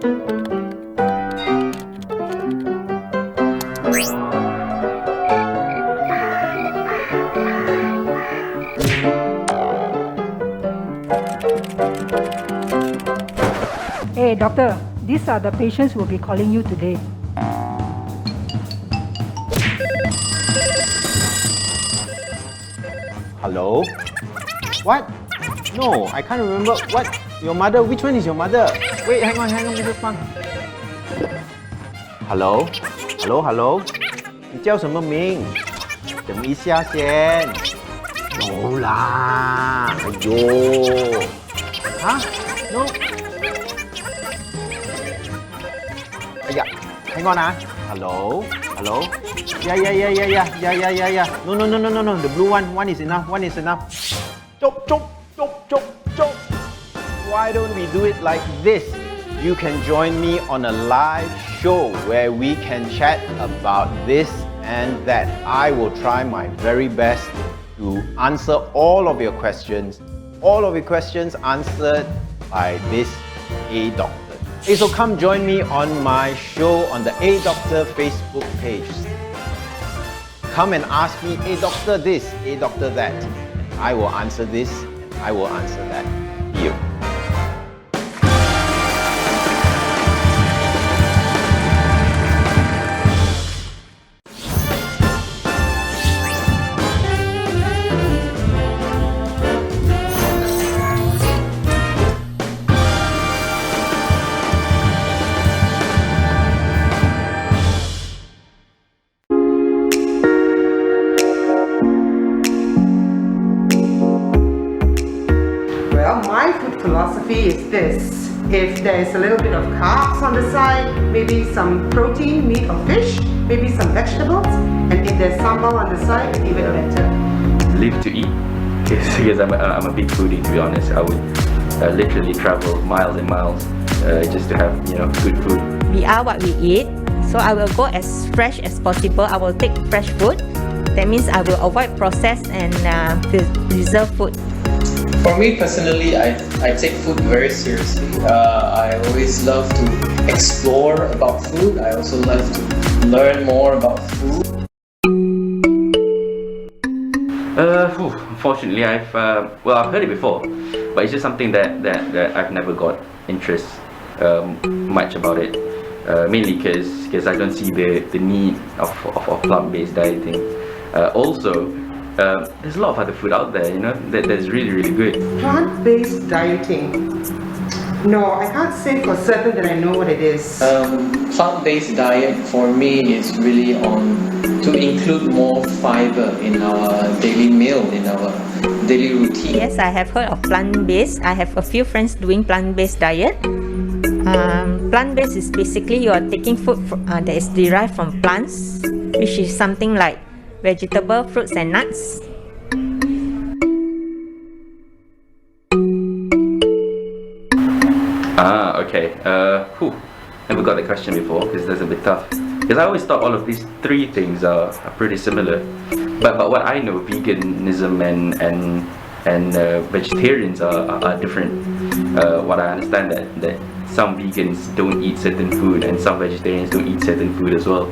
Hey doctor, these are the patients who will be calling you today. Hello? What? No, I can't remember. What? Your mother? Which one is your mother? Wait, hang on, Mrs. Fang. Hello? Hello? 你叫什么名？等一下先。No 啦，哎呦，啊 ？No？ 哎呀 ，hang on 啊 ，Hello？ Yeah. No. The blue one is enough. Chop. Why don't we do it like this? You can join me on a live show where we can chat about this and that. I will try my very best to answer all of your questions. All of your questions answered by this A Doctor. Hey, so come join me on my show on the A Doctor Facebook page. Come and ask me, A Doctor this, A Doctor that. I will answer this, and I will answer that. You. Well, my food philosophy is this. If there's a little bit of carbs on the side, maybe some protein, meat or fish, maybe some vegetables, and if there's sambal on the side, even better. Live to eat, because I'm a big foodie, to be honest. I would literally travel miles and miles just to have good food. We are what we eat, so I will go as fresh as possible. I will take fresh food. That means I will avoid processed and preserved food. For me personally, I take food very seriously. I always love to explore about food. I also love to learn more about food. Unfortunately, I've heard it before, but it's just something that I've never got interest much about it. Mainly because I don't see the need of plant-based dieting. Also, there's a lot of other food out there, that's really good. Plant-based dieting. No, I can't say for certain that I know what it is. Plant-based diet for me is really to include more fiber in our daily meal, in our daily routine. Yes, I have heard of plant-based. I have a few friends doing plant-based diet. Plant-based is basically you are taking food that is derived from plants, which is something like vegetable, fruits and nuts. Okay. Never got the question before because that's a bit tough. Because I always thought all of these three things are pretty similar. But what I know, veganism and vegetarians are different. What I understand that some vegans don't eat certain food and some vegetarians don't eat certain food as well.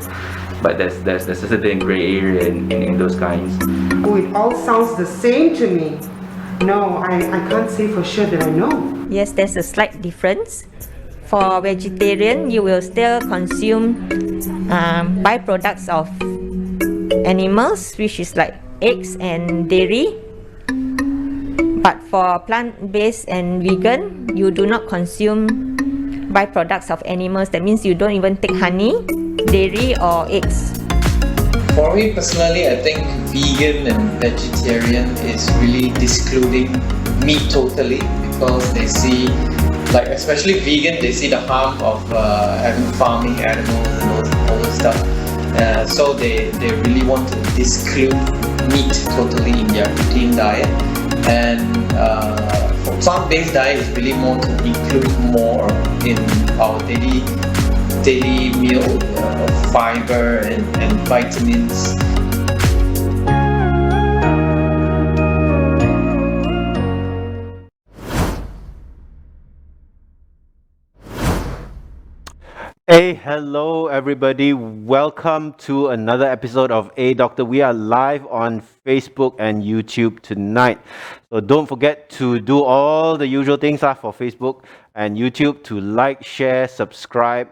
But there's a certain grey area in those kinds. Oh, it all sounds the same to me. No, I can't say for sure that I know. Yes, there's a slight difference. For vegetarian, you will still consume byproducts of animals, which is like eggs and dairy. But for plant-based and vegan, you do not consume byproducts of animals. That means you don't even take honey, dairy or eggs. For me personally, I think vegan and vegetarian is really discluding meat totally, because they see, like especially vegan, they see the harm of having farming animals and all those stuff. So they really want to disclude meat totally in their routine diet. And for plant-based diet is really more to include more in our daily meal of fiber and vitamins. Hey, hello everybody. Welcome to another episode of A Doctor. We are live on Facebook and YouTube tonight. So don't forget to do all the usual things for Facebook and YouTube to like, share, subscribe,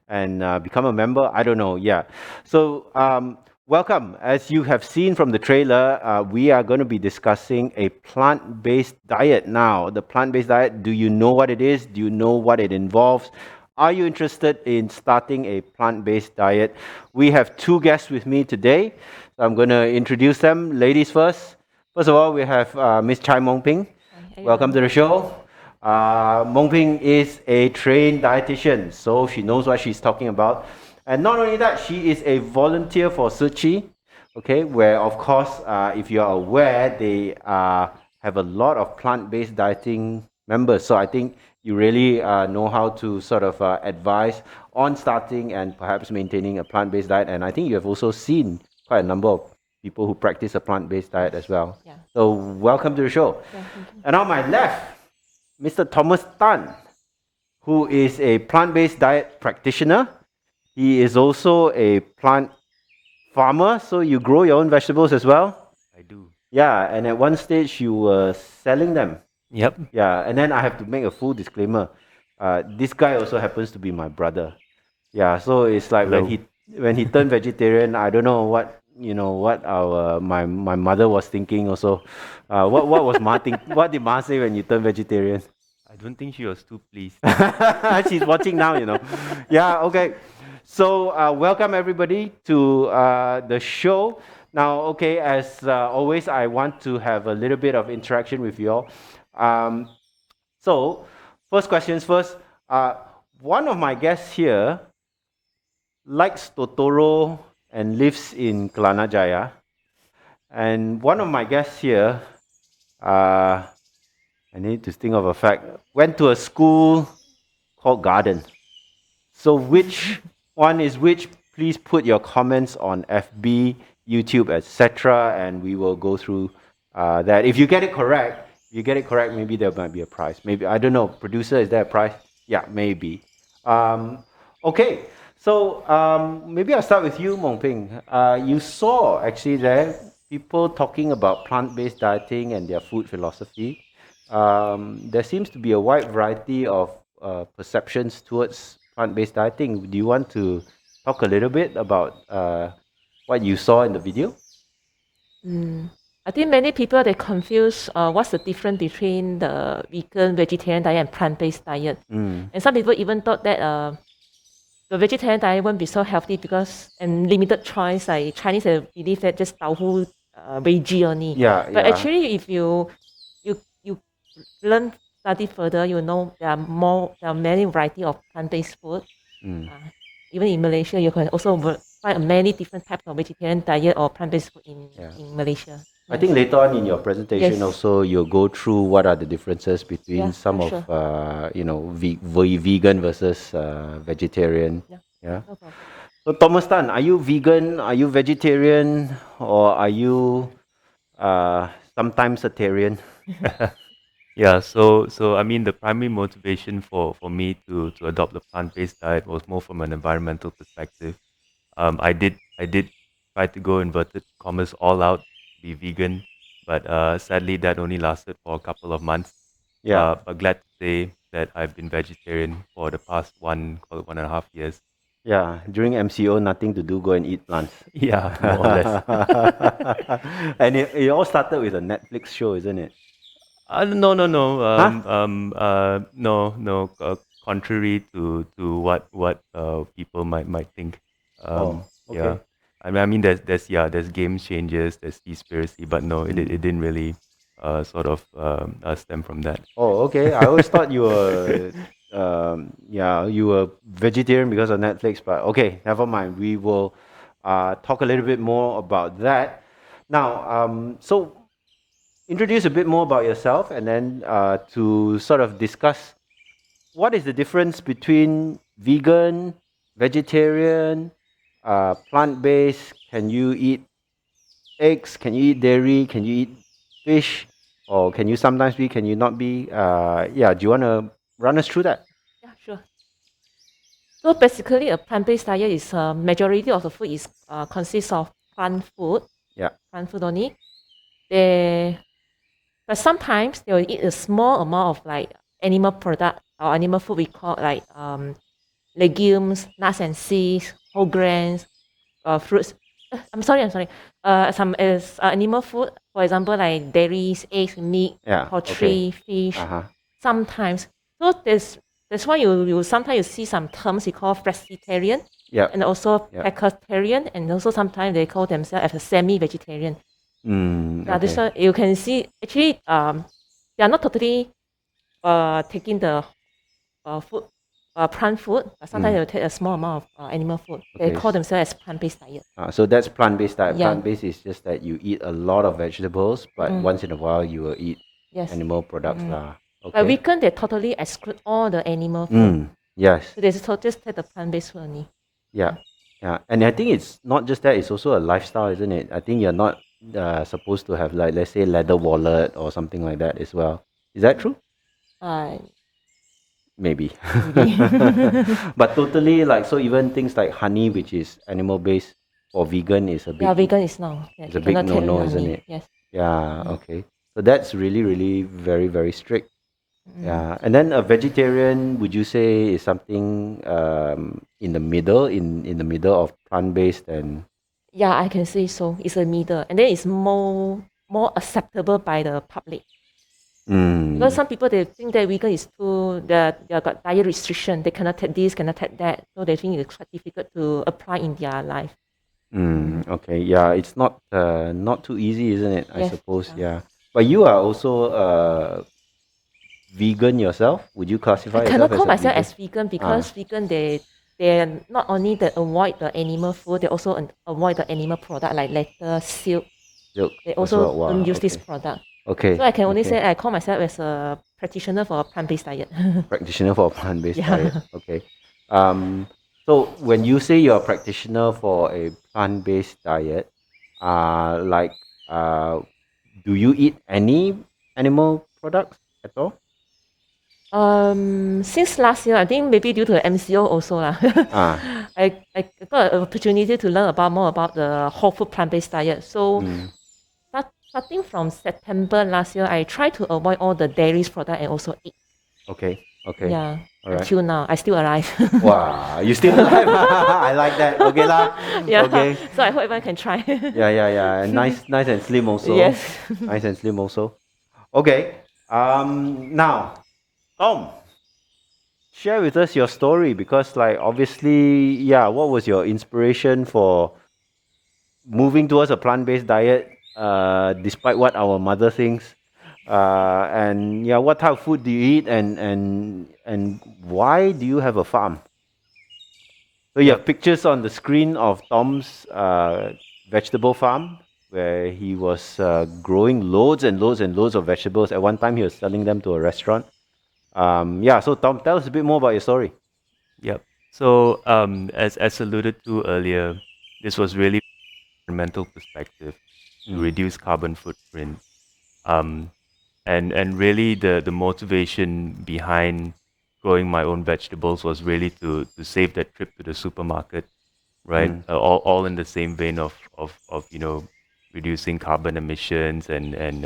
and become a member. I don't know. Yeah. So welcome. As you have seen from the trailer, we are going to be discussing a plant-based diet now. The plant-based diet, do you know what it is? Do you know what it involves? Are you interested in starting a plant-based diet? We have two guests with me today. So I'm going to introduce them. Ladies first. First of all, we have Miss Chai Mongping. Welcome to the show. Mongping is a trained dietitian, so she knows what she's talking about. And not only that, she is a volunteer for Suchi, okay, where of course, if you're aware, they have a lot of plant-based dieting members. So I think you really know how to sort of advise on starting and perhaps maintaining a plant-based diet. And I think you have also seen quite a number of people who practice a plant-based diet as well. Yeah. So welcome to the show. Yeah, thank you. And on my left, Mr. Thomas Tan, who is a plant-based diet practitioner. He is also a plant farmer, so you grow your own vegetables as well? I do. Yeah, and at one stage you were selling them. Yep. Yeah, and then I have to make a full disclaimer. This guy also happens to be my brother. Yeah, so it's like Hello. when he turned vegetarian, I don't know what what our my mother was thinking also. What was Ma think? What did Ma say when you turned vegetarian? I don't think she was too pleased. She's watching now, Yeah, okay. So welcome everybody to the show. Now, okay, as always, I want to have a little bit of interaction with you all. So, first questions first. One of my guests here likes Totoro and lives in Kelana Jaya. And one of my guests here, I need to think of a fact, went to a school called Garden. So which one is which? Please put your comments on FB, YouTube, etc., and we will go through that. If you get it correct, maybe there might be a prize. Maybe, I don't know. Producer, is there a prize? Yeah, maybe. Okay, so maybe I'll start with you, Mongping. You saw actually there people talking about plant-based dieting and their food philosophy. There seems to be a wide variety of perceptions towards plant-based dieting. Do you want to talk a little bit about what you saw in the video? I think many people they confuse what's the difference between the vegan, vegetarian diet and plant-based diet. And some people even thought that the vegetarian diet won't be so healthy because and limited choice. Like Chinese, they believe that just tauhu veggie only. Yeah, But yeah. actually, if you learn study further, you know there are many variety of plant-based food. Even in Malaysia, you can also find many different types of vegetarian diet or plant-based food in Malaysia. I think later on in your presentation Yes. also you'll go through what are the differences between Yeah, some for of vegan versus vegetarian. Yeah. No problem. So Thomas Tan, are you vegan? Are you vegetarian? Or are you sometimes a tarian? Yeah, so I mean the primary motivation for me to adopt the plant-based diet was more from an environmental perspective. I did try to go inverted commas all out, be vegan, but sadly that only lasted for a couple of months. Yeah. But glad to say that I've been vegetarian for the past 1.5 years. Yeah. During MCO, nothing to do, go and eat plants. Yeah, more or less. And it all started with a Netflix show, isn't it? No. Huh? No. Contrary to what people might think. Oh, okay. Yeah. I mean, there's game changes, there's conspiracy, but no, it didn't really sort of stem from that. Oh, okay. I always thought you were, you were vegetarian because of Netflix, but okay, never mind. We will talk a little bit more about that. Now, so introduce a bit more about yourself and then to sort of discuss what is the difference between vegan, vegetarian, plant-based. Can you eat eggs? Can you eat dairy? Can you eat fish? Or can you sometimes be, can you not be? Do you want to run us through that? Yeah, sure. So basically, a plant-based diet is majority of the food is consists of plant food. Yeah. Plant food only. But sometimes they will eat a small amount of like animal product or animal food. We call like legumes, nuts and seeds, whole grains, fruits. I'm sorry. Some is animal food. For example, like dairies, eggs, meat, Yeah. poultry, fish. Uh-huh. Sometimes. So that's why you sometimes you see some terms we call flexitarian Yeah. and also Yeah. pescatarian, and also sometimes they call themselves as a semi-vegetarian. Yeah, this Okay. one you can see actually they are not totally taking the food plant food, but sometimes they will take a small amount of animal food. They Okay. call themselves as plant-based diet. So that's plant-based diet. Yeah. Plant-based is just that you eat a lot of vegetables, but once in a while you will eat Yes. animal products lah. But Okay. vegan they totally exclude all the animal food. Yes. So they just take the plant-based food only. Yeah. Yeah. And I think it's not just that, it's also a lifestyle, isn't it? I think you're not supposed to have, like, let's say, leather wallet or something like that as well. Is that true? Maybe. But totally, like, so even things like honey, which is animal based, for vegan is a big, Yeah, vegan is no. Yeah, it's a they big cannot take no-no, honey. isn't it? Yes. Yeah, okay. So that's really, really very, very strict. Yeah. And then a vegetarian, would you say, is something in the middle, in the middle of plant-based and Yeah, I can say so. It's a middle, and then it's more acceptable by the public. Because some people they think that vegan is too they got diet restriction. They cannot take this, cannot take that, so they think it's quite difficult to apply in their life. Okay, yeah, it's not too easy, isn't it? I Yes, suppose, yeah. yeah. But you are also vegan yourself? Would you classify I yourself cannot call as a myself vegan? as vegan because vegan they not only they avoid the animal food, they also avoid the animal product like lettuce, silk. Silk They as also well. Wow, don't use this okay. product. Okay. So I can only okay. say I call myself as a practitioner for a plant-based diet. Practitioner for a plant-based Yeah. diet. Okay. So when you say you're a practitioner for a plant-based diet, like, do you eat any animal products at all? Since last year, I think maybe due to the MCO also lah. I got an opportunity to learn more about the whole food plant-based diet. So starting from September last year, I try to avoid all the dairy product and also egg. Okay. Okay. Yeah. All right. Until now, I still alive. Wow, you still alive? I like that. Okay lah. Yeah. Okay. So I hope everyone can try. Yeah. And nice and slim also. Yes. Nice and slim also. Okay. Now, Tom, share with us your story, because, like, obviously, yeah, what was your inspiration for moving towards a plant-based diet, despite what our mother thinks? And yeah, what type of food do you eat, and why do you have a farm? So you have pictures on the screen of Tom's vegetable farm, where he was growing loads and loads and loads of vegetables. At one time, he was selling them to a restaurant. Yeah, so Tom, tell us a bit more about your story. Yep. So, as alluded to earlier, this was really environmental perspective to reduce carbon footprint. And really the motivation behind growing my own vegetables was really to save that trip to the supermarket, right? All in the same vein of reducing carbon emissions and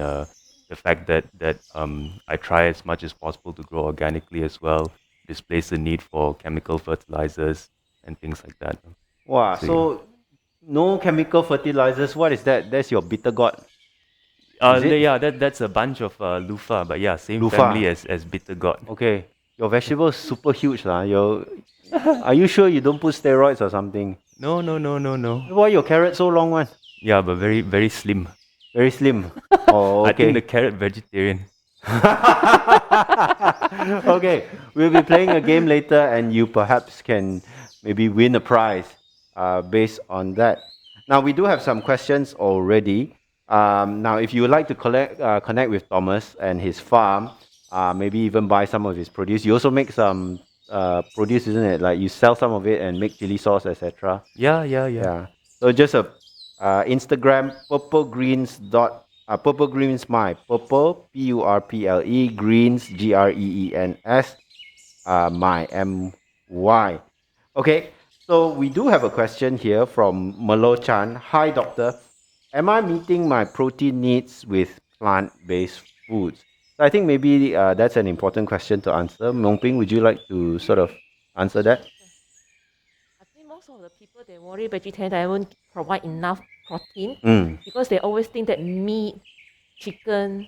the fact that I try as much as possible to grow organically as well, displace the need for chemical fertilizers and things like that. Wow, So, so no chemical fertilizers. What is that? That's your bitter gourd. Is it? yeah, that's a bunch of loofah, but yeah, same Loofah. family as bitter gourd. Okay, your vegetable is super huge lah. Are you sure you don't put steroids or something? No. Why your carrot so long one? Yeah, but very, very slim. Very slim. Oh, I think okay. the carrot vegetarian. Okay, we'll be playing a game later, and you perhaps can maybe win a prize based on that. Now, we do have some questions already. Now, if you would like to connect with Thomas and his farm, maybe even buy some of his produce. You also make some produce, isn't it? Like, you sell some of it and make chili sauce, etc. Yeah. So just a Instagram purple greens my purple PURPLE greens GREENS my MY. Okay, so we do have a question here from Malo Chan. Hi, doctor. Am I meeting my protein needs with plant-based foods? So I think maybe that's an important question to answer. Mongping, would you like to sort of answer that? I think most of the people they worry vegetarian diet won't provide enough protein Mm, because they always think that meat, chicken,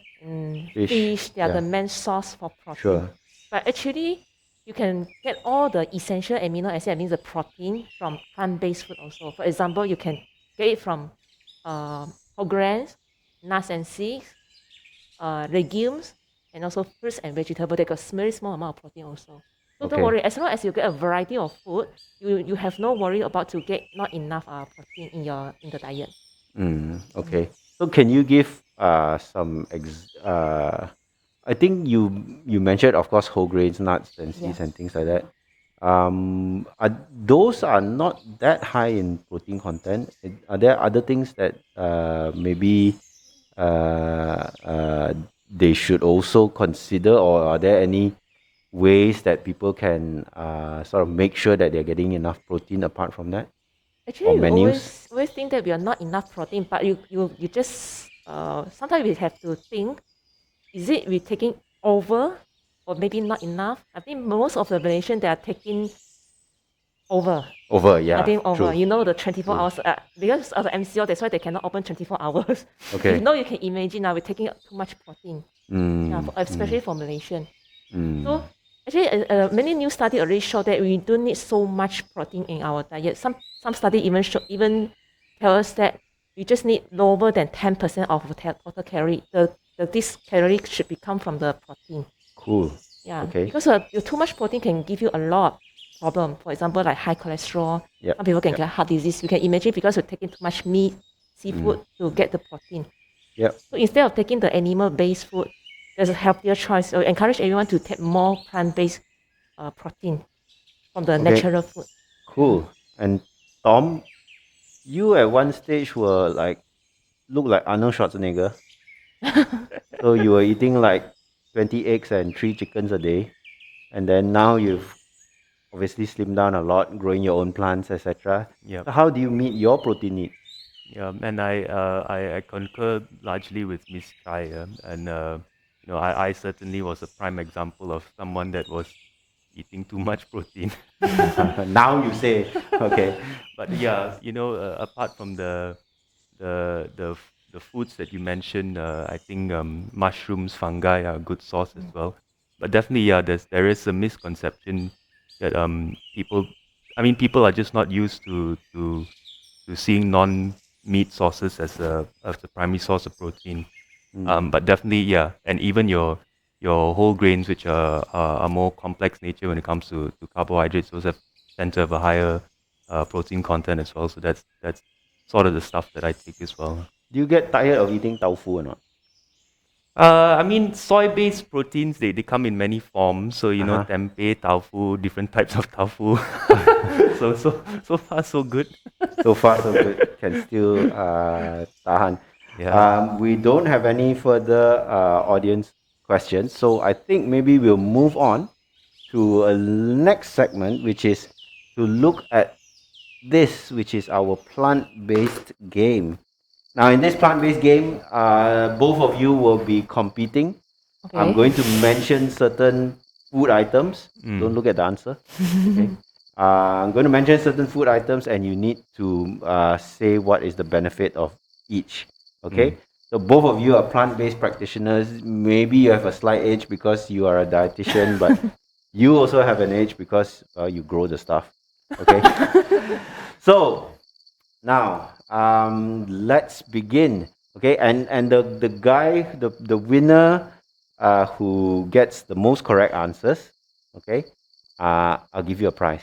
fish, they are the yeah, main source for protein. sure. But actually, you can get all the essential amino acid, I mean the protein, from plant-based food also. For example, you can get it from whole grains, nuts and seeds, legumes, and also fruits and vegetables. They got very small amount of protein also. So don't Okay. worry, as long as you get a variety of food, you have no worry about to get not enough protein in the diet. Okay. So can you give I think you mentioned, of course, whole grains, nuts and seeds Yeah. and things like that. Those are not that high in protein content. Are there other things that maybe they should also consider, or are there any ways that people can sort of make sure that they're getting enough protein apart from that? Or Actually, we menus? always think that we are not enough protein, but you just sometimes we have to think, is it we taking over or maybe not enough? I think most of the Malaysian they are taking over. Over, I yeah. think over. True. You know the 24 True. hours because of the MCO, that's why they cannot open 24 hours. Okay. You know, you can imagine now we're taking too much protein, especially for Malaysian. So actually, many new studies already show that we don't need so much protein in our diet. Some study even tell us that we just need lower than 10% of total calorie. This calorie should be come from the protein. Cool. Yeah, Okay. because too much protein can give you a lot of problem. For example, like high cholesterol. Yep. Some people can Yep. get heart disease. You can imagine because you're taking too much meat, seafood to get the protein. Yep. So instead of taking the animal-based food, there's a healthier choice. So encourage everyone to take more plant-based protein from the Okay. natural food. Cool. And Tom, you at one stage were like look like Arnold Schwarzenegger. So you were eating like 20 eggs and 3 chickens a day. And then now you've obviously slimmed down a lot, growing your own plants, etc. Yeah. So how do you meet your protein needs? Yeah, and I concur largely with Miss Chai, and I certainly was a prime example of someone that was eating too much protein. Now you say, okay. But yeah, apart from the foods that you mentioned, I think mushrooms, fungi are a good source as well. But definitely, yeah, there is a misconception that people are just not used to seeing non-meat sources as the primary source of protein. But definitely, yeah, and even your whole grains, which are more complex nature when it comes to carbohydrates, those tend to have a higher protein content as well. So that's sort of the stuff that I take as well. Do you get tired of eating tofu or not? I mean, soy-based proteins, they come in many forms. So, tempeh, tofu, different types of tofu. so far, so good. So far, so good. Can still tahan. Yeah. We don't have any further audience questions. So I think maybe we'll move on to a next segment, which is to look at this, which is our plant-based game. Now, in this plant-based game, both of you will be competing. I'm going to mention certain food items. Don't look at the answer. Okay. I'm going to mention certain food items, and you need to say what is the benefit of each. Okay. So both of you are plant-based practitioners. Maybe you have a slight edge because you are a dietitian, but you also have an edge because you grow the stuff. Okay. So now let's begin. Okay, and the winner who gets the most correct answers, okay, I'll give you a prize.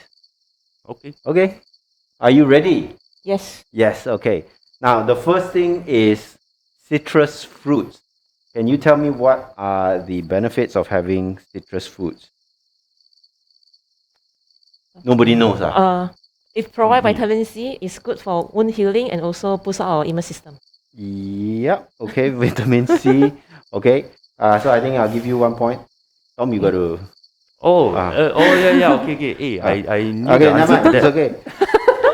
Okay. Okay, are you ready? Yes. Yes. Okay. Now the first thing is citrus fruits. Can you tell me what are the benefits of having citrus fruits? Nobody knows. It provides vitamin C. It's good for wound healing and also boosts our immune system. Yep. Okay. Vitamin C. Okay. So I think I'll give you 1 point. Tom, you got to Oh, Ah. yeah. Okay. Hey, I knew Okay, the never answer mind. to that. It's okay.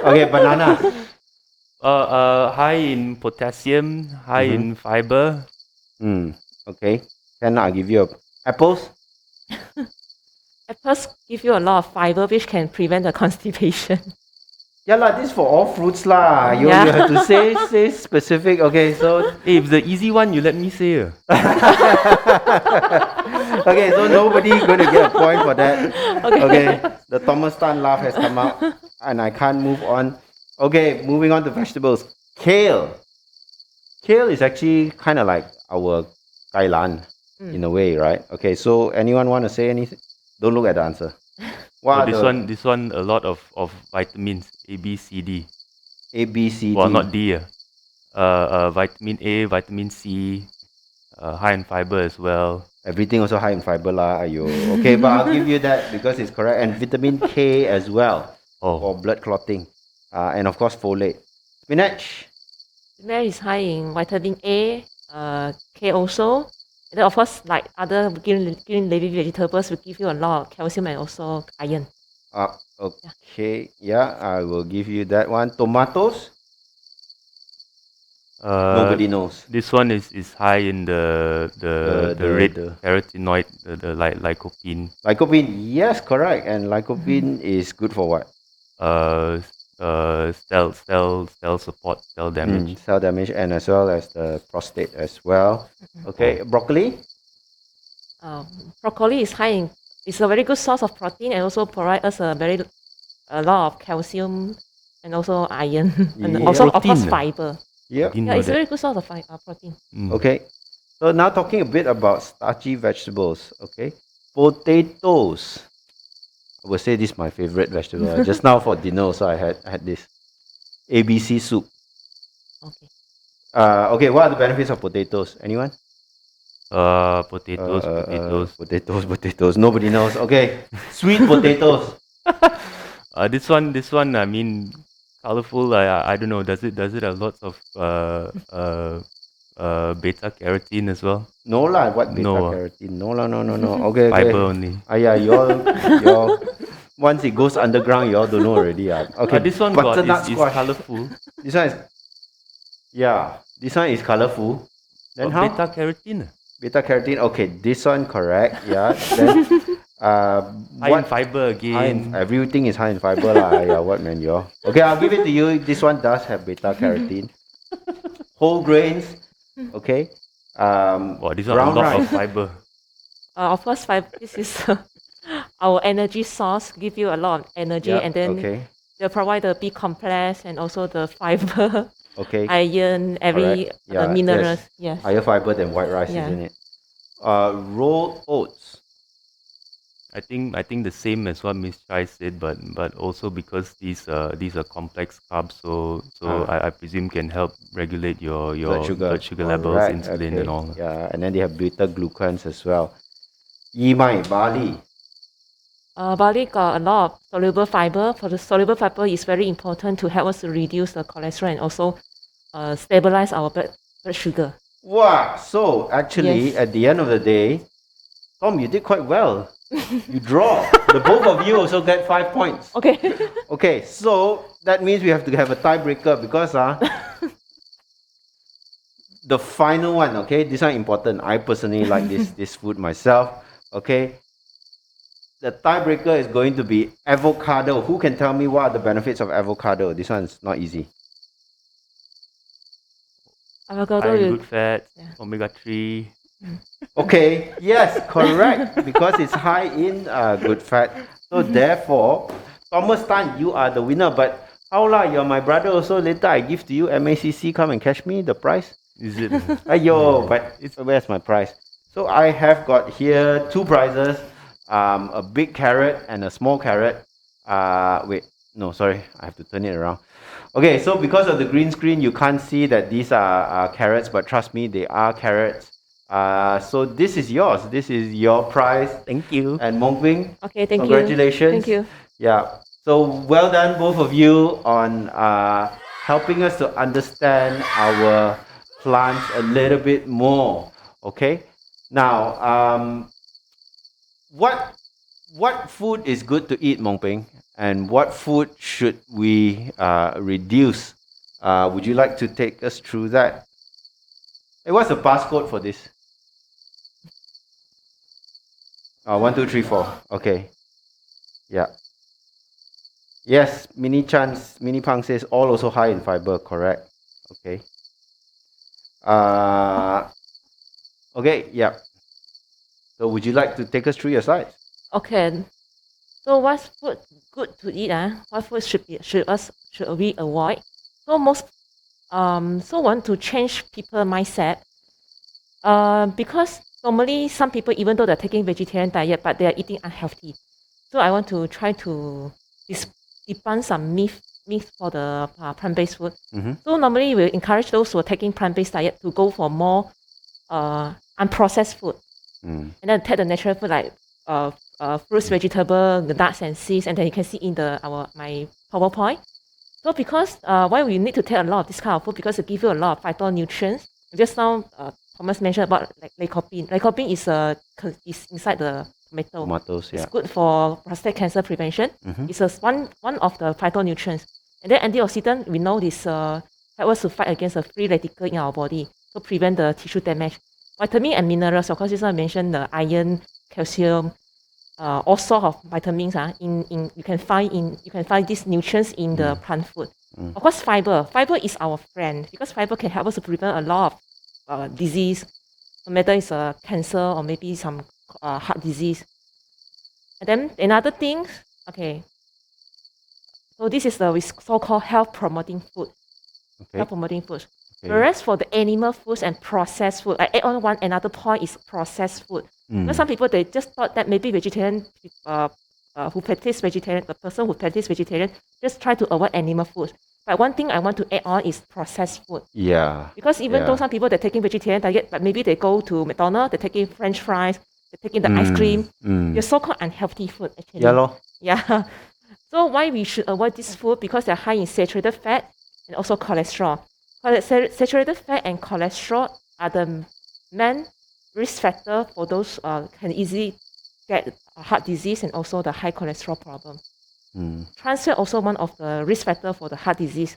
Okay, banana. High in potassium, high in fiber. Okay. Then I'll give you apples. Apples give you a lot of fiber, which can prevent the constipation. Yeah lah, this for all fruits lah. You Yeah. have to say specific. Okay, so Hey, if the easy one, you let me say. okay, so nobody gonna get a point for that. Okay. The Thomas Tan laugh has come out, and I can't move on. Okay, moving on to vegetables. Kale. Kale is actually kind of like our kailan in a way, right? Okay, so anyone want to say anything? Don't look at the answer. What Oh, are this one, a lot of vitamins A, B, C, D. A, B, C, Well, D? not D. Vitamin A, vitamin C, high in fiber as well. Everything also high in fiber lah. Ayo. Okay, but I'll give you that because it's correct. And vitamin K as well for blood clotting. And of course folate. Spinach. Spinach is high in vitamin A, K also. And then of course, like other green leafy vegetables will give you a lot of calcium and also iron. Okay. Yeah, I will give you that one. Tomatoes. Nobody knows. This one is high in the red the- carotenoid, the lycopene. Lycopene. Yes, correct. And lycopene is good for what? Cell support, cell damage. Cell damage, and as well as the prostate as well. Okay, broccoli. Broccoli is high in, it's a very good source of protein and also provide us a lot of calcium and also iron and Yeah. also of course Protein. fiber. Yeah. Didn't Yeah, know it's a that. very good source of protein. Okay. So now talking a bit about starchy vegetables. Okay, potatoes. I would say this is my favorite vegetable. Just now for dinner, so I had this ABC soup. Okay. Okay. What are the benefits of potatoes? Anyone? Potatoes. Potatoes. Nobody knows. Okay. Sweet potatoes. This one. I mean, colorful. I don't know. Does it have lots of beta carotene as well? No lah. What beta No. carotene? No lah. No. Okay. Fiber only. Yeah. Y'all. Once it goes underground, y'all don't know already. Okay. This one butternut is squash. colorful. This one is. Yeah. This one is colorful. Then how? Beta carotene. Beta carotene. Okay, this one correct. Yeah. Then High in fiber again. everything is high in fiber lah. Yeah, what man, y'all? Okay, I'll give it to you. This one does have beta carotene. Whole grains. Okay. Wow, this one brown a lot rice. of fiber. Of course, fiber. This is our energy source. Give you a lot of energy, Yeah, and then okay. they provide the B complex and also the fiber, Okay. iron, every Correct. Yeah, minerals. yes. Yes. Higher fiber than white rice, Yeah. isn't it? Rolled oats. I think the same as what Miss Chai said, but also because these are complex carbs, so I presume can help regulate your blood sugar levels, Correct, insulin, and all. Yeah, and then they have beta glucans as well. Yimai, barley. Barley got a lot of soluble fiber. For the soluble fiber is very important to help us to reduce the cholesterol and also stabilize our blood sugar. Wow. So actually, Yes. at the end of the day, Tom, you did quite well. You draw. The both of you also get 5 points. Okay. Okay, so that means we have to have a tiebreaker because the final one, okay, this one important. I personally like this food myself. Okay. The tiebreaker is going to be avocado. Who can tell me what are the benefits of avocado? This one's not easy. Avocado High in will good fats, Yeah. omega-3. Okay, yes, correct. Because it's high in good fat. So therefore, Thomas Tan, you are the winner. But how lah? You're my brother also. Later I give to you MACC. Come and catch me the prize. Is it? Ayo, but where's my prize? So I have got here 2 prizes. A big carrot and a small carrot. Wait, no, sorry. I have to turn it around. Okay, so because of the green screen, you can't see that these are carrots, but trust me, they are carrots. So this is yours. This is your prize. Thank you. And Mongping, Okay, thank you. congratulations. Thank you. Yeah. So well done, both of you, on helping us to understand our plants a little bit more. Okay. Now, what what food is good to eat, Mong Peng, and what food should we reduce? Would you like to take us through that? Hey, what's the passcode for this? 1, 2, 3, 4. Okay. Yeah. Yes, Mini Pang says all also high in fiber, correct. Okay. Okay, yeah. So would you like to take us through your slides? Okay. So what's food good to eat? What food should we avoid? So want to change people mindset. Because normally some people, even though they're taking vegetarian diet, but they are eating unhealthy. So I want to try to debunk some myth for the plant-based food. So normally we encourage those who are taking plant-based diet to go for more unprocessed food, and then take the natural food like fruits, vegetable, the nuts and seeds, and then you can see in my PowerPoint. So because why we need to take a lot of this kind of food, because it gives you a lot of phytonutrients. Just now Thomas mentioned about like lycopene. Lycopene is inside the tomato. Tomatoes, yeah. It's good for prostate cancer prevention. It's one of the phytonutrients. And then antioxidant, we know this help us to fight against the free radical in our body, to prevent the tissue damage. Vitamin and minerals, of course, just now I mentioned the iron, calcium, all sort of vitamins. You can find these nutrients in the plant food. Of course, fiber. Fiber is our friend because fiber can help us to prevent a lot of disease, no matter it's cancer or maybe some heart disease. And then another thing, okay. So this is the so-called health promoting food. Okay. Health promoting food. Okay. Whereas for the animal foods and processed food, I add on another point is processed food. Because some people, they just thought that maybe vegetarian, who practice vegetarian, the person who practice vegetarian, just try to avoid animal food. But one thing I want to add on is processed food. Yeah. Because even though some people, they're taking vegetarian diet, but maybe they go to McDonald's, they're taking French fries, they're taking the ice cream. They're so-called unhealthy food, actually. Yeah, lor. Yeah. So why we should avoid this food? Because they're high in saturated fat and also cholesterol. Saturated fat and cholesterol are the main risk factor for those can easily get heart disease and also the high cholesterol problem. Trans fat also one of the risk factor for the heart disease.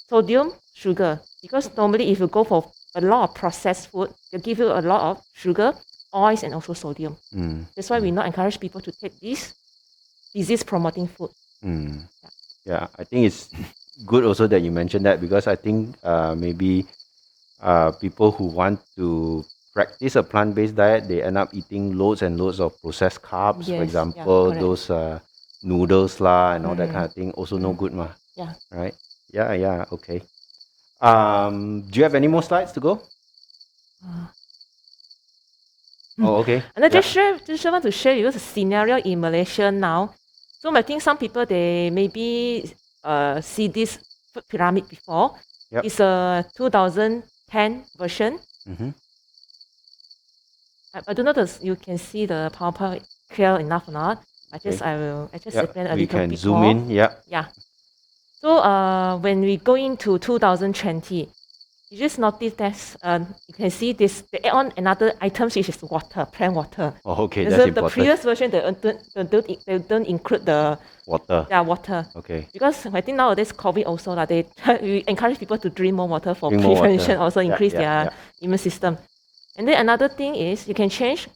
Sodium, sugar. Because normally if you go for a lot of processed food, they give you a lot of sugar, oils, and also sodium. That's why we not encourage people to take this disease-promoting food. Yeah, I think it's good also that you mentioned that, because I think maybe people who want to practice a plant-based diet, they end up eating loads and loads of processed carbs. For example, those noodles lah and all that kind of thing. Also no good ma. Yeah. Right? Yeah, okay. Do you have any more slides to go? Oh, okay. And I just want to share with you the scenario in Malaysia now. So I think some people, they maybe see this food pyramid before. Yep. It's a 2010 version. I don't know if you can see the PowerPoint clear enough or not. I just explain a we little can bit zoom more. in. Yeah. So when we go into 2020, you just notice that you can see this. They add on another items, which is water, plain water. Oh, okay, And that's so important. the previous version, they don't include the Water. Yeah, water. Okay. Because I think nowadays COVID also we encourage people to drink more water for Drink more prevention, water. also increase Yeah. their immune system. And then another thing is you can change.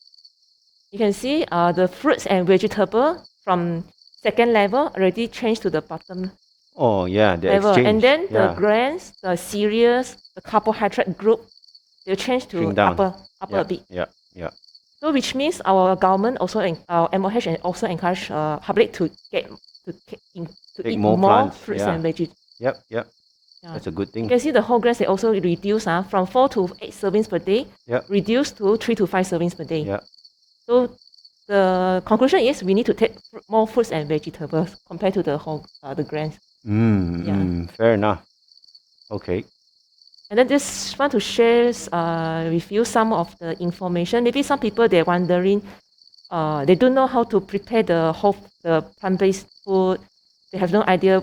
You can see the fruits and vegetable from second level already changed to the bottom Oh, yeah, the level. exchange. And then the yeah. grains, the cereals, the carbohydrate group, they'll change to Shrink down. upper yeah. a bit. Yeah. So which means our government also, our MOH and also encourage public to Take eat more more plants, fruits yeah. and veggies. Yep. Yeah. That's a good You thing. can see the whole grains, they also reduce from 4 to 8 servings per day, Yep. reduced to 3 to 5 servings per day. Yeah. So the conclusion is we need to take more fruits and vegetables compared to the grains. Fair enough. Okay. And then just want to share with you some of the information. Maybe some people, they're wondering, they don't know how to prepare the plant-based food. They have no idea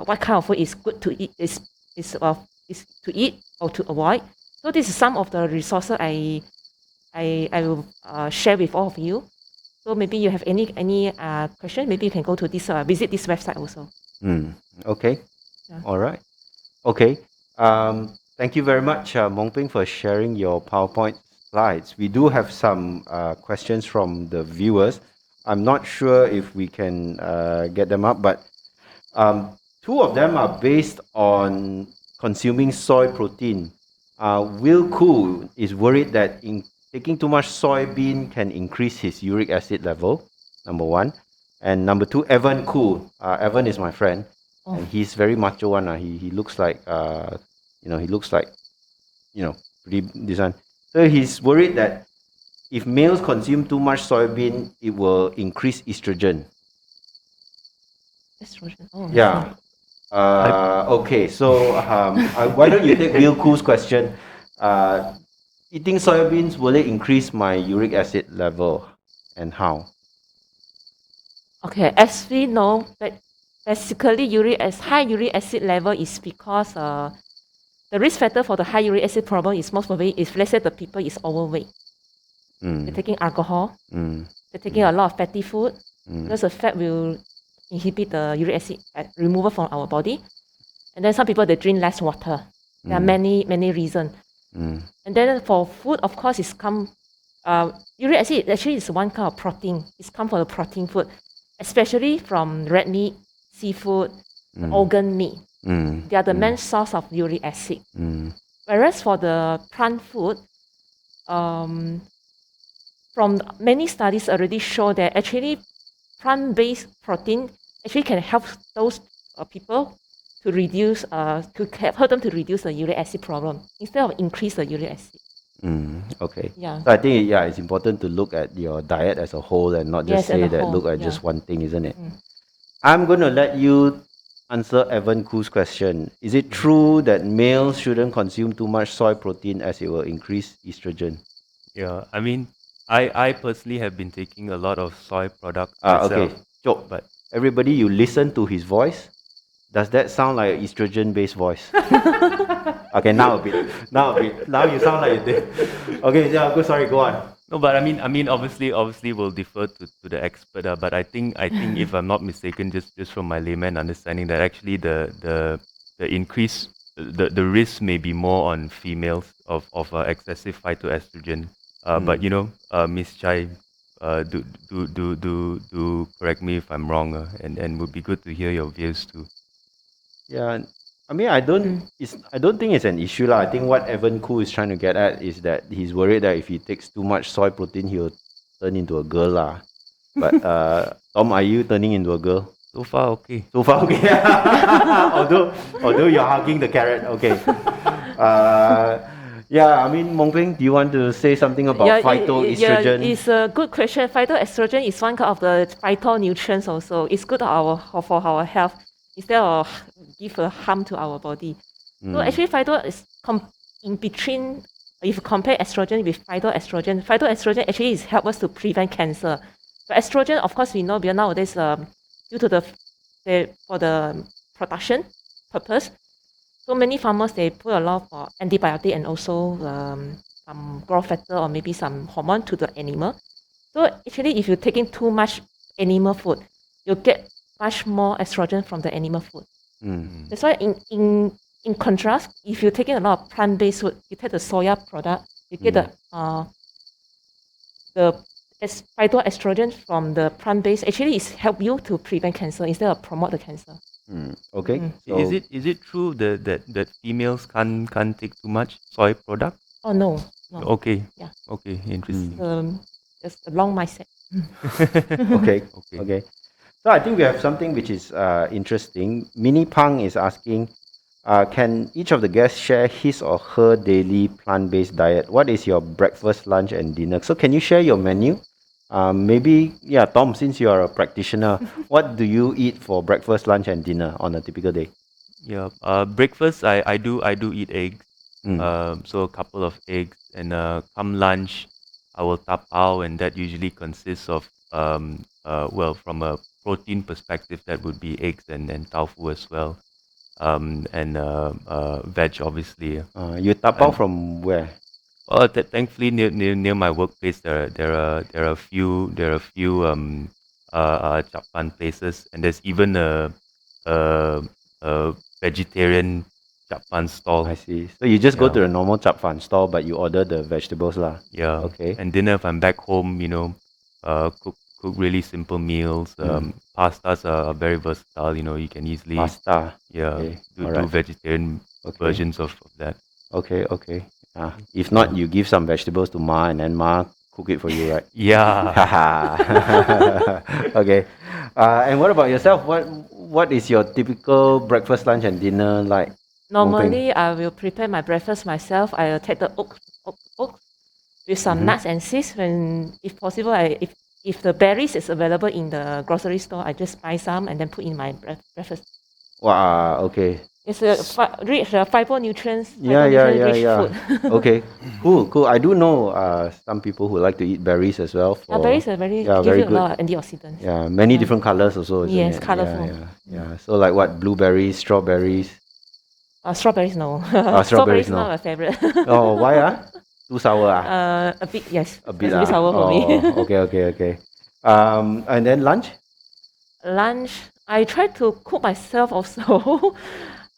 what kind of food is good to eat, is to eat or to avoid. So this is some of the resources I will share with all of you. So maybe you have any question, maybe you can go to this visit this website also. Okay. Yeah. All right. Okay. Thank you very much, Mong Ping, for sharing your PowerPoint slides. We do have some questions from the viewers. I'm not sure if we can get them up, but two of them are based on consuming soy protein. Will Koo is worried that taking too much soybean can increase his uric acid level, number one. And number two, Evan Koo. Evan is my friend, and he's very macho one. He looks like he looks like pretty this one. So he's worried that if males consume too much soybean, it will increase estrogen. Estrogen. Oh, Yeah. Okay, so why don't you take Will Koo's question? Eating soybeans, will it increase my uric acid level, and how? Okay, as we know, that basically high uric acid level is because the risk factor for the high uric acid problem is most probably if let's say the people is overweight, they're taking alcohol, they're taking a lot of fatty food, because the fat will inhibit the uric acid removal from our body. And then some people they drink less water. There are many reasons. And then for food, of course, uric acid actually is one kind of protein. It's come from the protein food, especially from red meat, seafood, organ meat. They are the main source of uric acid. Whereas for the plant food, from many studies already show that actually plant-based protein actually can help those people to reduce, help them to reduce the uric acid problem instead of increase the uric acid. Okay. Yeah. So I think it's important to look at your diet as a whole and not just say that look at yeah. just one thing, isn't it? I'm going to let you answer Evan Koo's question. Is it true that males shouldn't consume too much soy protein as it will increase estrogen? Yeah, I mean, I personally have been taking a lot of soy products myself. Okay. Chok, but everybody, you listen to his voice. Does that sound like an estrogen-based voice? Okay, now a bit. Now you sound like you did. Okay, yeah, go. Sorry, go on. No, but I mean, obviously, we'll defer to the expert. But I think if I'm not mistaken, just from my layman understanding, that actually the increase, the risk may be more on females of excessive phytoestrogen. But Miss Chai, do correct me if I'm wrong, and would be good to hear your views too. Yeah, I mean, I don't think it's an issue lah. I think what Evan Koo is trying to get at is that he's worried that if he takes too much soy protein, he'll turn into a girl lah. But Tom, are you turning into a girl? So far, okay. So far, okay. although you're hugging the carrot, okay. Yeah, I mean, Mong Ping, do you want to say something about phytoestrogen? It's a good question. Phytoestrogen is one of the phytonutrients also. It's good for our health instead of give a harm to our body. So actually, phyto is in between. If you compare estrogen with phytoestrogen actually help us to prevent cancer. But estrogen, of course, we know nowadays due to for the production purpose. So many farmers they put a lot of antibiotic and also some growth factor or maybe some hormone to the animal. So actually, if you're taking too much animal food, you get much more estrogen from the animal food. That's why in contrast, if you're taking a lot of plant-based food, you take the soya product, you get the phytoestrogen from the plant-based. Actually, it help you to prevent cancer instead of promote the cancer. Okay. So Is it true that females can't take too much soy product? Oh no. Okay. Yeah. Okay. Interesting. It's a long mindset. Okay. So I think we have something which is interesting. Mini Pang is asking, can each of the guests share his or her daily plant-based diet? What is your breakfast, lunch, and dinner? So can you share your menu? Maybe, Tom, since you are a practitioner, what do you eat for breakfast, lunch, and dinner on a typical day? Yeah. Breakfast, I do eat eggs. So a couple of eggs, and come lunch, I will tapao, and that usually consists of from a protein perspective, that would be eggs and tofu as well, and veg obviously. You tapao from where? Well, thankfully near my workplace there are a few chap pan places, and there's even a vegetarian chap pan stall. I see. So you just go Yeah. to the normal chap fan store, but you order the vegetables lah. Yeah. Okay. And dinner, if I'm back home, cook really simple meals. Pastas are very versatile. You can easily Pasta. yeah Okay. do Alright. vegetarian Okay. versions of that. Okay. Okay. If not, you give some vegetables to Ma, and then Ma cook it for you, right? Yeah. Okay. And what about yourself? What is your typical breakfast, lunch, and dinner like? Normally, I will prepare my breakfast myself. I will take the oat with some nuts and seeds. When, if possible, if the berries is available in the grocery store, I just buy some and then put in my breakfast. Wow. Okay. It's a rich fiber nutrients. Yeah. Rich food. Okay. Cool. I do know some people who like to eat berries as well. Berries are very give very you a good. lot of antioxidants. Yeah, many different colors also. Isn't Yes, it? colourful. Yeah. So like what? Blueberries, strawberries. Strawberries, no. Strawberries, no. not my favorite. Oh, why Too sour A bit, yes. A bit, It's a bit sour for me. Okay. And then lunch? Lunch, I try to cook myself also.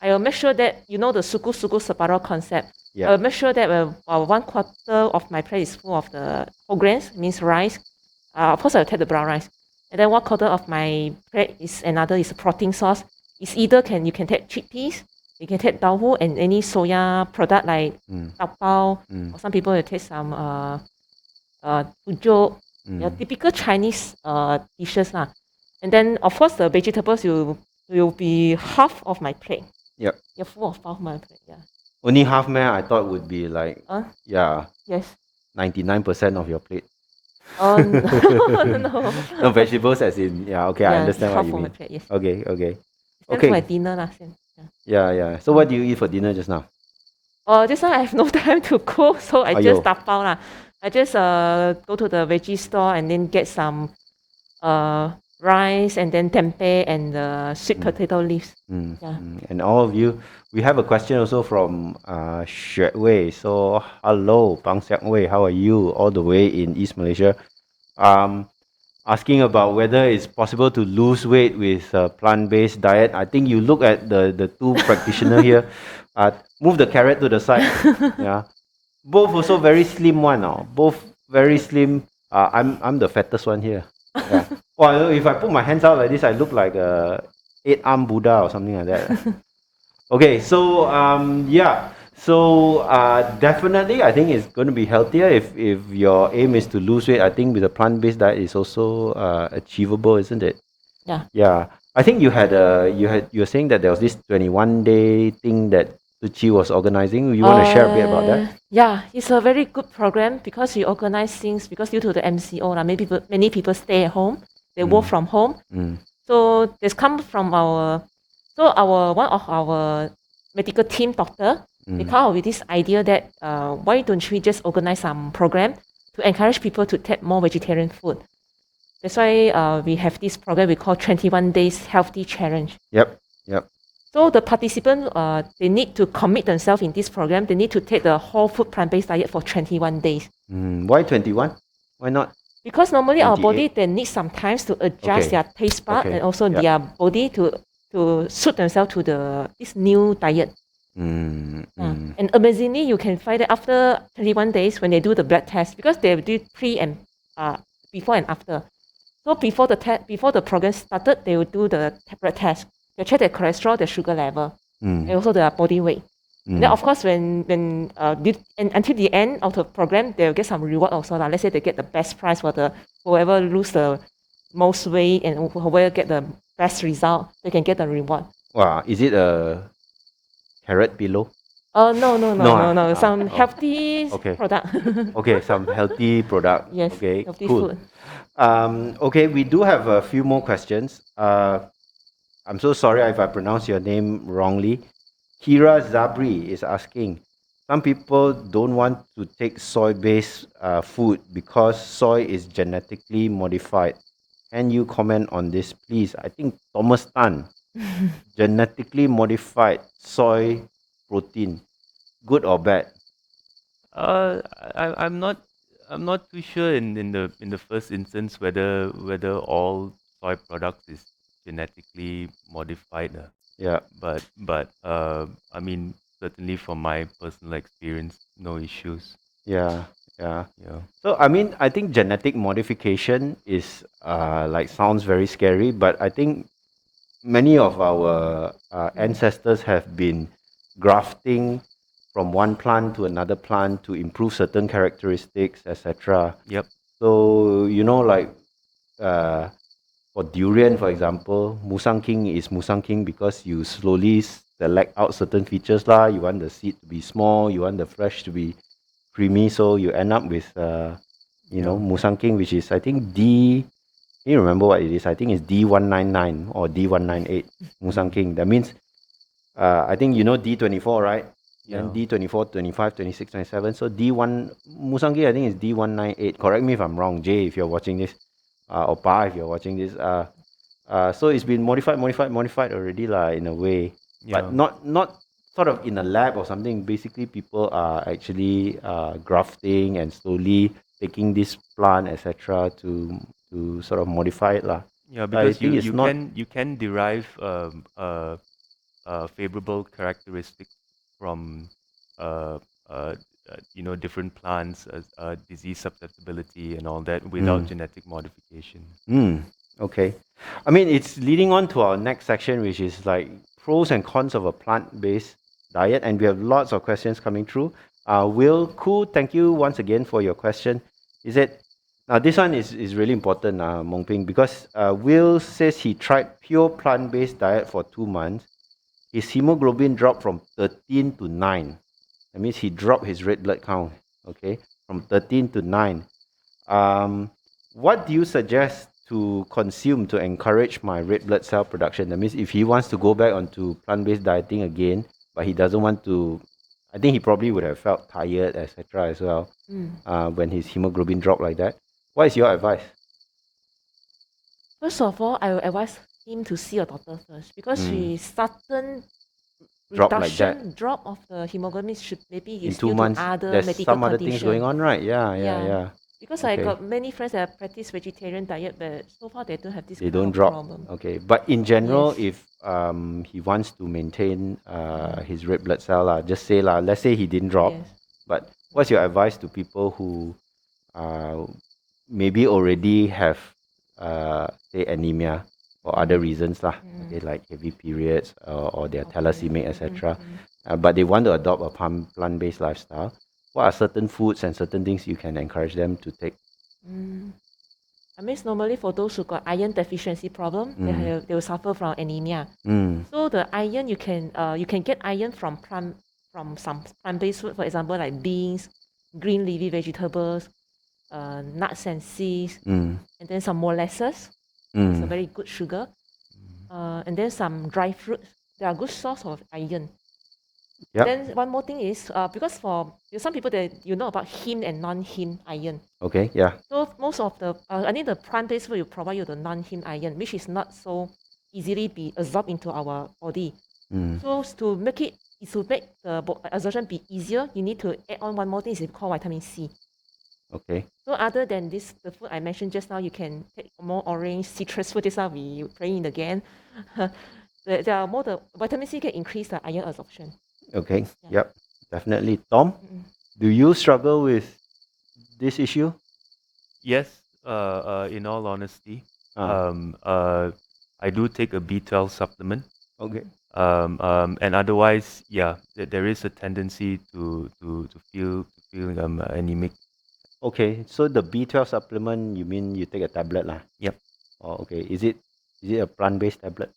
I will make sure that you know the suku separuh concept. Yeah. I will make sure that 1/4 of my plate is full of the whole grains, means rice. Of course, I will take the brown rice. And then 1/4 of my plate is a protein source. It's either you can take chickpeas, you can take tofu and any soya product like tapao, or some people will take some pujuk, typical Chinese dishes lah. And then of course the vegetables will be half of my plate. Yep. You're full of half my plate, yeah. Only half, man. I thought would be like, yeah, Yes. 99% of your plate. Oh no. No, vegetables as in, I understand what half you of my mean. plate, yes. Okay. Then for my dinner lah. Yeah. So what do you eat for dinner just now? This one I have no time to cook, so I just tapao lah. I just go to the veggie store and then get some rice and then tempeh and sweet potato leaves. Yeah. And all of you, we have a question also from Xue Wei. So hello, Bang Xiang Wei, how are you? All the way in East Malaysia. Asking about whether it's possible to lose weight with a plant-based diet. I think you look at the two practitioner here. Move the carrot to the side. Yeah, both also very slim one. Both very slim. I'm the fattest one here. Yeah. Well, if I put my hands out like this, I look like a 8-arm Buddha or something like that. Okay, so definitely I think it's going to be healthier if your aim is to lose weight. I think with a plant-based diet is also achievable, isn't it? Yeah. Yeah. I think you were saying that there was this 21-day thing that Suchi was organizing. You want to share a bit about that? Yeah, it's a very good program because we organize things because due to the MCO, many people stay at home. They work from home. So this comes from one of our medical team doctor. They come up with this idea that why don't we just organize some program to encourage people to take more vegetarian food. That's why we have this program we call 21 Days Healthy Challenge. Yep. So the participants, they need to commit themselves in this program. They need to take the whole food plant-based diet for 21 days. Why 21? Why not? Because normally our 28? body, they need some time to adjust their taste bud and also their body to suit themselves to this new diet. And amazingly, you can find that after 21 days when they do the blood test, because they do before and after. So before the program started, they will do the blood test. They check their cholesterol, their sugar level, and also their body weight. And then of course, when until the end of the program, they'll get some reward also. Let's say they get the best prize for whoever lose the most weight and whoever get the best result, they can get the reward. Wow, is it a carrot below? No. Some healthy product. Okay, some healthy product. Yes, okay, healthy cool. food. Okay, we do have a few more questions. I'm so sorry if I pronounce your name wrongly. Kira Zabri is asking, some people don't want to take soy-based food because soy is genetically modified. Can you comment on this, please? I think Thomas Tan, genetically modified soy protein, good or bad? I'm not too sure in the first instance whether all soy products is genetically modified. Yeah. But I mean, certainly from my personal experience, no issues. Yeah. Yeah. Yeah. So I mean, I think genetic modification is like sounds very scary, but I think many of our ancestors have been grafting from one plant to another plant to improve certain characteristics, etc. Yep. So like uh, for durian, for example, Musang King is Musang King because you slowly select out certain features lah. You want the seed to be small, you want the flesh to be creamy, so you end up with Musang King, which is I think D. Can you remember what it is? I think it's D199 or D198 Musang King. That means I think D24, right? Yeah. Then D24, 25, 26, 27. So D1 Musang King I think is D198. Correct me if I'm wrong, Jay, if you're watching this, or Pa, if you're watching this. So it's been modified already lah, in a way, Yeah. but not sort of in a lab or something. Basically, people are actually grafting and slowly taking this plant, etc., to sort of modify it lah. Yeah, I because think it's not. you can derive favorable characteristics from uh, uh, different plants, disease susceptibility and all that without genetic modification. Okay. I mean, it's leading on to our next section, which is like pros and cons of a plant-based diet, and we have lots of questions coming through. Will Koo, thank you once again for your question. Is it now? This one is really important, Mong Ping, because Will says he tried pure plant-based diet for 2 months. His hemoglobin dropped from 13 to 9. That means he dropped his red blood count. Okay, from 13 to 9. What do you suggest to consume to encourage my red blood cell production? That means if he wants to go back onto plant-based dieting again, but he doesn't want to, I think he probably would have felt tired, etc. as well, when his hemoglobin dropped like that. What is your advice? First of all, I will advise him to see a doctor first because his sudden Drop like that. drop of the hemoglobin should maybe In is 2 due months, to other there's medical some other condition. things going on, right? Yeah. Because Okay. I got many friends that practice vegetarian diet, but so far they don't have this They kind don't of drop. problem. Okay, but in general, Yes. if he wants to maintain his red blood cell, just say let's say he didn't drop, Yes. but what's your advice to people who maybe already have say anemia or other reasons okay, like heavy periods or they're thalassemia, etc. But they want to adopt a plant-based lifestyle. What are certain foods and certain things you can encourage them to take? I mean, normally for those who got iron deficiency problem, they will suffer from anemia. So the iron you can get iron from some plant-based food, for example, like beans, green leafy vegetables, nuts and seeds, and then some molasses. It's a very good sugar. And then some dry fruits. They are good source of iron. Yep. Then one more thing is because for some people that about heme and non-heme iron. Okay, yeah. So most of the the plant-based food will provide you the non-heme iron, which is not so easily be absorbed into our body. So to make the absorption be easier, you need to add on one more thing is called vitamin C. Okay. So other than this, the food I mentioned just now, you can take more orange, citrus food. Just now we praying again. There are more the vitamin C can increase the iron absorption. Okay. Yep. Definitely. Tom, do you struggle with this issue? Yes, in all honesty, I do take a B12 supplement. Okay. And otherwise, yeah, there is a tendency to feel anemic. Okay, so the B12 supplement, you mean you take a tablet lah? Yep. Oh, okay. Is it a plant-based tablet?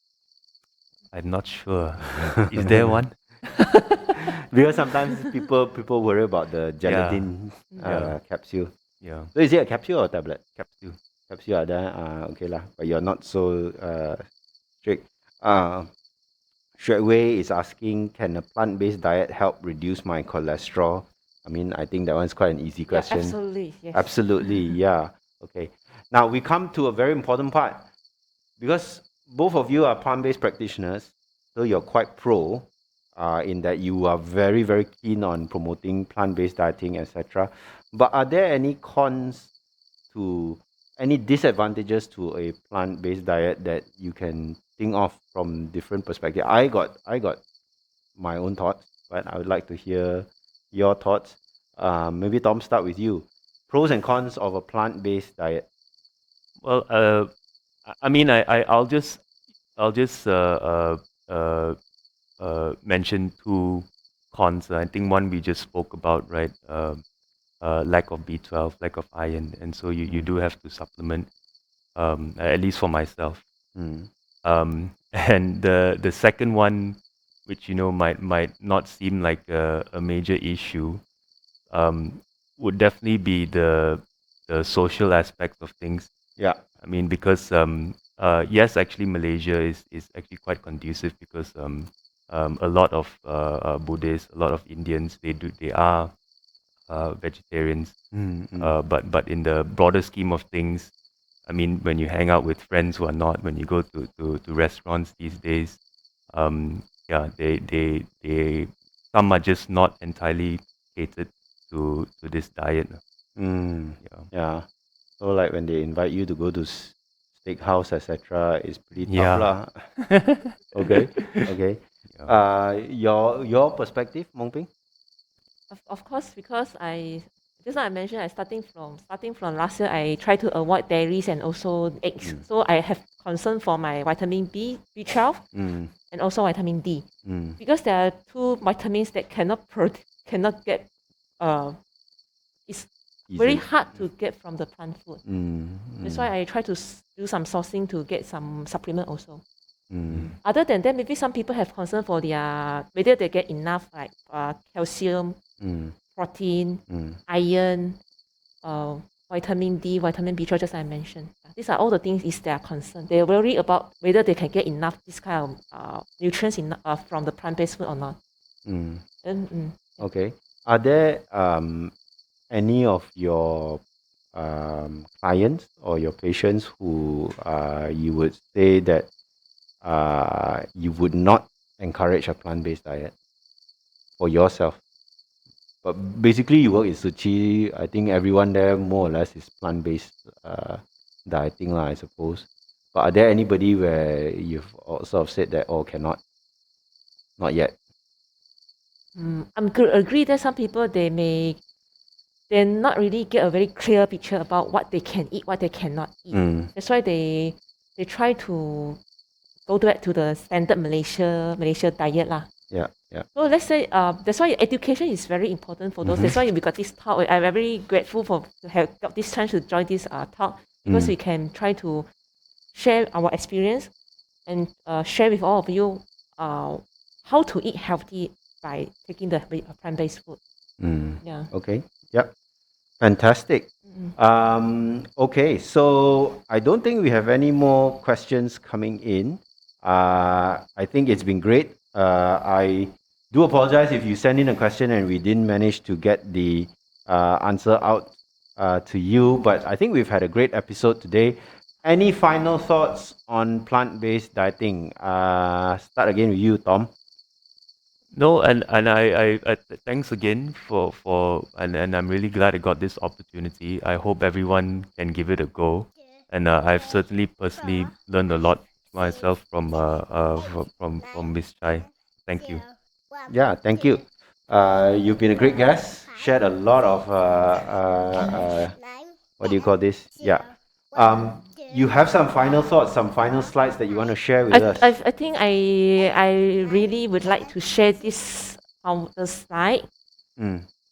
I'm not sure. Is there one? Because sometimes people worry about the gelatin capsule. Yeah, So is it a capsule or a tablet? capsule. Capsule ada okay lah, but you're not so strict. Shui is asking, can a plant-based diet help reduce my cholesterol? I mean, I think that one's quite an easy question. Yeah, absolutely. Yes. Absolutely, yeah. Okay. Now we come to a very important part. Because both of you are plant-based practitioners, so you're quite pro. in that you are very, very keen on promoting plant-based dieting, etc. But are there any cons to any disadvantages to a plant-based diet that you can think of from different perspective? I got my own thoughts, but I would like to hear your thoughts. Maybe Tom, start with you. Pros and cons of a plant-based diet. Well, I mean, I'll just mention two cons. I think one we just spoke about, right? Lack of B12, lack of iron, and so you do have to supplement. At least for myself. Mm. And the second one, which might not seem like a major issue, would definitely be the social aspect of things. Yeah. I mean, because yes, actually Malaysia is actually quite conducive because a lot of Buddhists, a lot of Indians, they are vegetarians. But in the broader scheme of things, I mean, when you hang out with friends who are not, when you go to restaurants these days, yeah, they some are just not entirely catered to this diet. Yeah. Yeah. So like when they invite you to go to steakhouse, etc., it's pretty tough Yeah. lah. Okay. Okay. Your perspective, Mongping? Of course, because just like I mentioned, starting from last year, I try to avoid dairies and also eggs. So I have concern for my vitamin B12, and also vitamin D, because there are two vitamins that cannot get. It's very Easy. hard to get from the plant food. That's why I try to do some sourcing to get some supplement also. Other than that, maybe some people have concern for whether they get enough like calcium, protein, iron, vitamin D, vitamin B12, just as I mentioned. These are all the things is their concern. They worry about whether they can get enough this kind of nutrients from the plant-based food or not. Okay. Are there any of your clients or your patients who you would say that you would not encourage a plant-based diet for yourself? But basically, you work in Suchi. I think everyone there more or less is plant-based dieting, I suppose. But are there anybody where you've sort of said that, oh, cannot? Not yet. I'm agree that some people they not really get a very clear picture about what they can eat, what they cannot eat. That's why they try to go back to the standard Malaysia diet lah. Yeah, yeah. So let's say that's why education is very important for those. That's why we got this talk. I'm very grateful to have got this chance to join this talk, because we can try to share our experience and share with all of you how to eat healthy by taking the plant-based food. Yeah. Okay. Yep. Fantastic. Okay, so I don't think we have any more questions coming in. I think it's been great. I do apologize if you send in a question and we didn't manage to get the answer out to you, but I think we've had a great episode today. Any final thoughts on plant-based dieting? Start again with you, Tom. No, and I thanks again for and I'm really glad I got this opportunity. I hope everyone can give it a go, and I've certainly personally learned a lot myself from Miss Chai. Thank you. Yeah, thank you. You've been a great guest. Shared a lot of what do you call this? Yeah. You have some final thoughts, some final slides that you want to share with us. I think I really would like to share this on the slide,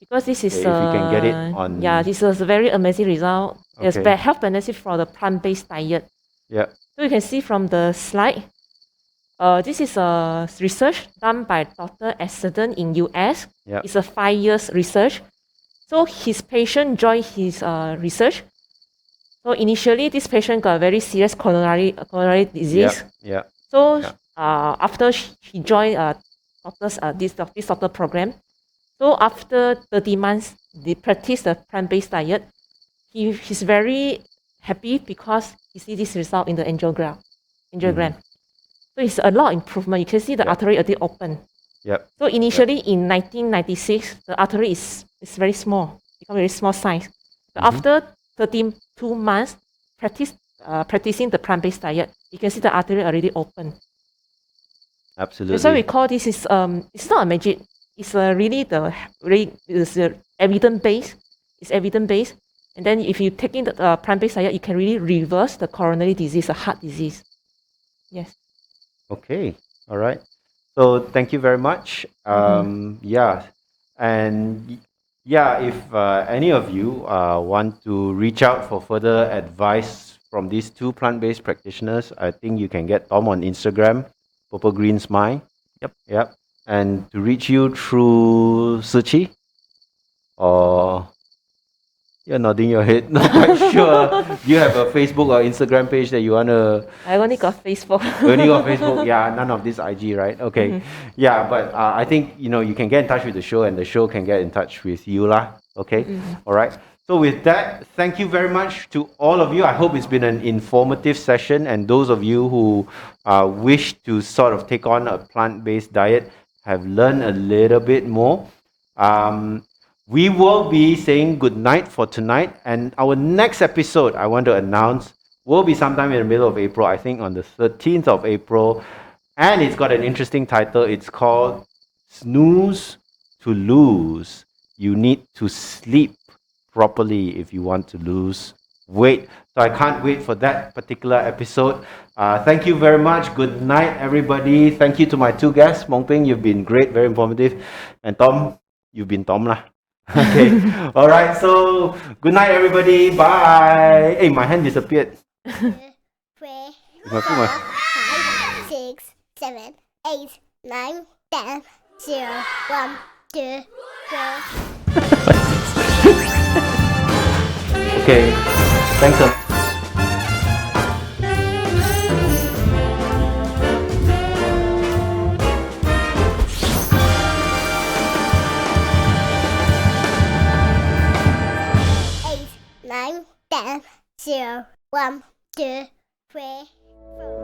because this is if you can get it on. this is a very amazing result. There's Okay. health benefit for the plant-based diet. Yeah. So you can see from the slide, this is a research done by Dr. Essendon in US. Yeah. It's a 5 years research. So his patient joined his research. So initially, this patient got a very serious coronary disease. Yeah. So Yeah. after he joined this doctor program, so after 30 months, they practice the plant-based diet. He's very happy because he see this result in the angiogram. So it's a lot of improvement. You can see the artery already open. Yep. So initially in 1996, the artery is very small, become very small size. But after 32 months practicing the plant-based diet, you can see the artery already open. Absolutely. That's why we call this is it's not a magic. It's evidence based. It's evidence based. And then if you take in the plant-based diet, you can really reverse the coronary disease, the heart disease. Yes. Okay. All right. So thank you very much. Yeah. And yeah, if any of you want to reach out for further advice from these two plant-based practitioners, I think you can get Tom on Instagram, Purple Green Smile. Yep. Yep. And to reach you through Suchi, or you're nodding your head, not quite sure. Do you have a Facebook or Instagram page that you want to? I only got Facebook. Only got Facebook? Yeah, none of this IG, right? Okay. Yeah, but I think, you can get in touch with the show and the show can get in touch with you lah. Okay? All right. So with that, thank you very much to all of you. I hope it's been an informative session, and those of you who wish to sort of take on a plant-based diet have learned a little bit more. We will be saying good night for tonight, and our next episode, I want to announce, will be sometime in the middle of April, I think on the 13th of April, and it's got an interesting title. It's called Snooze to Lose. You need to sleep properly if you want to lose weight. So I can't wait for that particular episode. Thank you very much. Good night, everybody. Thank you to my two guests. Mong Ping, you've been great, very informative. And Tom, you've been Tom lah. Okay. All right. So good night, everybody. Bye. Hey, my hand disappeared. 2, 3, 4, 5, 6, 7, 8, 9, 10, 0, 1, 2, 3. Okay. Thanks a lot. Eight, 9, 10, 0, 1, 2, 3, 4.